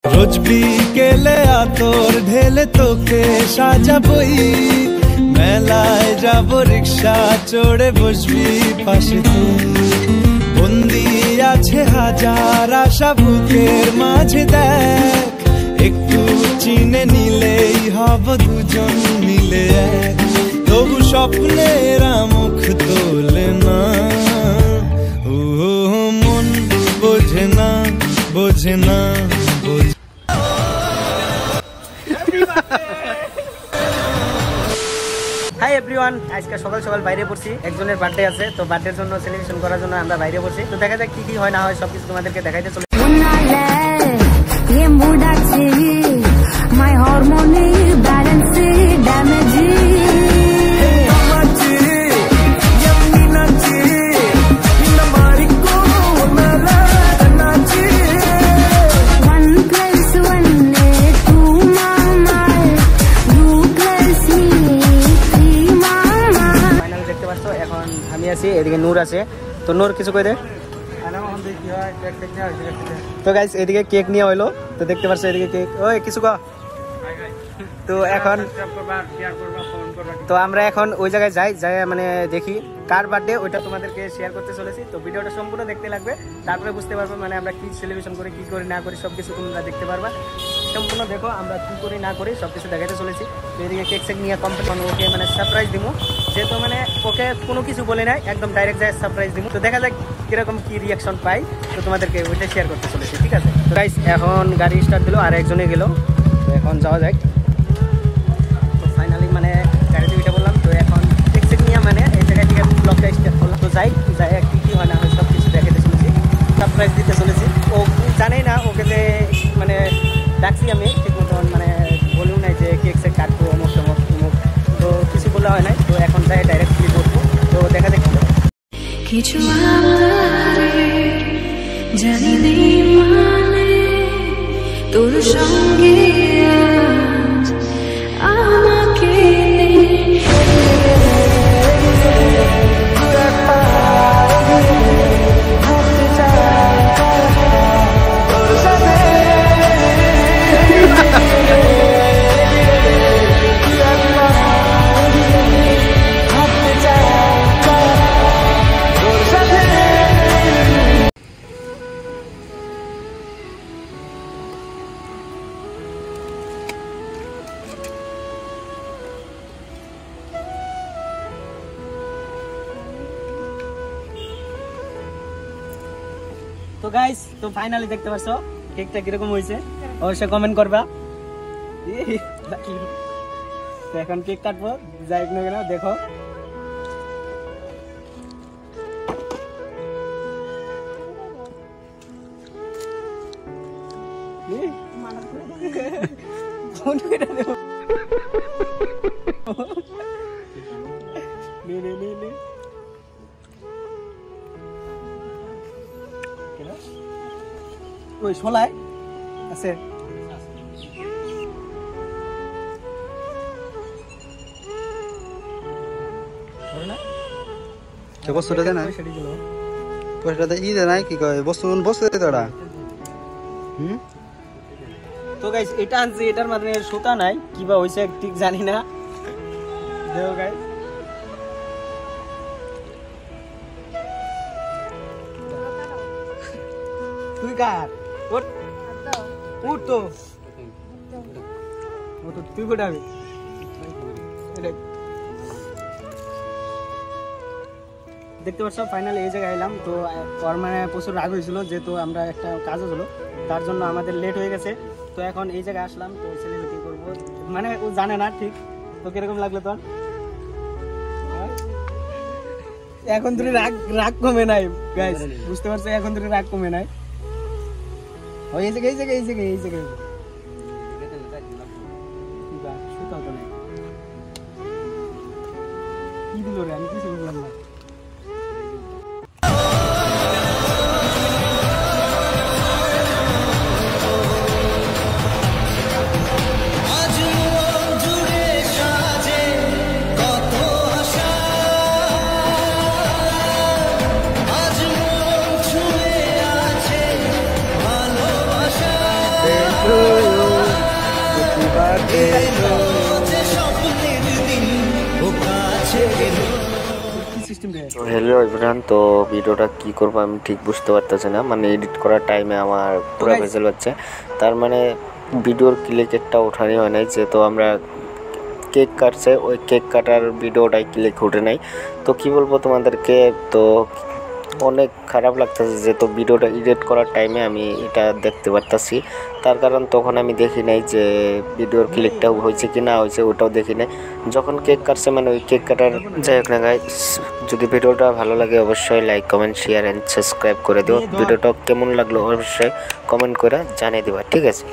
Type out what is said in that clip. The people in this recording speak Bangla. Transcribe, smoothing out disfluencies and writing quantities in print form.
রোজ বিকেলে আতর ঢেলে তোকে সাজাবই, মেলায় যাব রিক্সা চড়ে বসবি পাশে তুই। বন্দি আছে হাজার আশা বুকের মাঝে, দেখ একটু চিনে নিলেই হব দুজন মিলে এক। তবু স্বপ্নের মুখ তোলে না, ও মন বোঝে না বোঝে না বোঝে। হাই এভরিওয়ান, আজকে সকাল সকাল বাইরে পড়ছি, একজনের বার্থডে আছে, তো বার্থডের জন্য সেলিব্রেশন করার জন্য আমরা বাইরে পড়ছি। তো দেখা যাক কি কি হয় না হয় সবকিছু তোমাদেরকে দেখাইতে চলে। এখন আমি আছি, এদিকে নূর আছে। তো নূর কিছু কই দে। তো গাইস এদিকে কেক নিয়ে হইলো, তো দেখতে পাচ্ছ এদিকে কেক। ওই কিছু কো। তো এখন তো আমরা এখন ওই জায়গায় যাই মানে দেখি কার বার্থডে, ওইটা তোমাদেরকে শেয়ার করতে চলেছি। তো ভিডিওটা সম্পূর্ণ দেখতে লাগবে, তারপরে বুঝতে পারবে মানে আমরা কি সেলিব্রেশন করি, কি করি না করি সবকিছু তোমরা দেখতে পারবা। সম্পূর্ণ দেখো আমরা কি করি না করি সবকিছু দেখাতে চলেছি। তো এদিকে কেক সেক নিয়ে কমপ্লিট, ওকে মানে সারপ্রাইজ দিব, যেহেতু মানে ওকে কোনো কিছু বলে নাই, একদম ডাইরেক্ট যায় সারপ্রাইজ দিব। তো দেখা যাক কিরকম কি রিয়াকশন পাই, তো তোমাদেরকে ওইটা শেয়ার করতে চলেছি, ঠিক আছে। তো গাইস এখন গাড়ি স্টার্ট দিল, আর একজনে গেল, তো এখন যাওয়া যাক। তো ফাইনালি মানে গাড়িতে উঠে বললাম, তো এখন কেক সেক নিয়ে মানে এই জায়গায় থেকে ব্লগটা স্টার্ট করলাম। তো যাই কি কি হয় না হয় সব কিছু দেখাতে চলেছি, সারপ্রাইজ দিতে চলেছি। ও জানেই না ওকে যে মানে ডাকছি আমি ঠিক মতন, মানে বলেও নাই যে কেক সেক কাটবো অমুক টমুক অমুক, তো কিছু বলা হয় নাই। তো এখন যাই ডাইরেক্টলি বলবো, তো দেখা যাক কিছু জানি নেই মানে তোর সঙ্গে আমাকে তো গাইস, তো ফাইনালি দেখতে পাচ্ছ কেকটা কিরকম হয়েছে, অবশ্যই কমেন্ট করবা। তো এখন কেক কাটবো, যাই না কেন দেখো। ওই শোলাই আছে, বস্তুটা দেয় না, পয়সাটা ই দেয় নাই কি কয় বস্তু বস্তু দেয় তোরা। তো গাইস এটা আনছি, এটার মানে সুতা নাই, কিবা হয়েছে ঠিক জানি না। দেখো গাইস তুই কার উঠ উঠ, তো তুই ফোটাবি। দেখতে পাচ্ছ ফাইনালি এই জায়গায় এলাম। তো ওর মানে প্রচুর রাগ হয়েছিল, যেহেতু আমরা একটা কাজ হলো তার জন্য আমাদের লেট হয়ে গেছে। তো এখন এই জায়গায় আসলাম, তো সেলিব্রেটি করবো, মানে ও জানে না ঠিক। তো কিরকম লাগলো তোর? এখন ধরে রাগ কমে নাই গাইস, বুঝতে পারছো, এখন ধরে রাগ কমে নাই। এই জায়গায় কি দিল রে, আমি কিছু বললাম না। এলো যে স্বপ্নের দিন ও কাছে এলো। হ্যালো এভরিওয়ান, তো ভিডিওটা কি করবো আমি ঠিক বুঝতে পারতেছি না, মানে এডিট করার টাইমে আমার পুরো ভেজাল হচ্ছে। তার মানে ভিডিওর ক্লিক একটা ওঠানি হয় নাই, যেহেতু আমরা কেক কাটছে ওই কেক কাটার ভিডিওটাই ক্লিক উঠে নাই। তো কি বলবো তোমাদেরকে, তো অনেক খারাপ লাগতেছে যেহেতু ভিডিওটা এডিট করার টাইমে আমি এটা দেখতে পারতাছি। তার কারণ তখন আমি দেখি নাই যে ভিডিওর ক্লিকটা হয়েছে কি না হয়েছে, ওটাও দেখি নাই যখন কেক কাটছে, মানে ওই কেক কাটার। যাই হোক না গাইস, যদি ভিডিওটা ভালো লাগে অবশ্যই like comment share and subscribe করে দিও। ভিডিওটা কেমন লাগলো অবশ্যই কমেন্ট করে জানিয়ে দিবা, ঠিক আছে।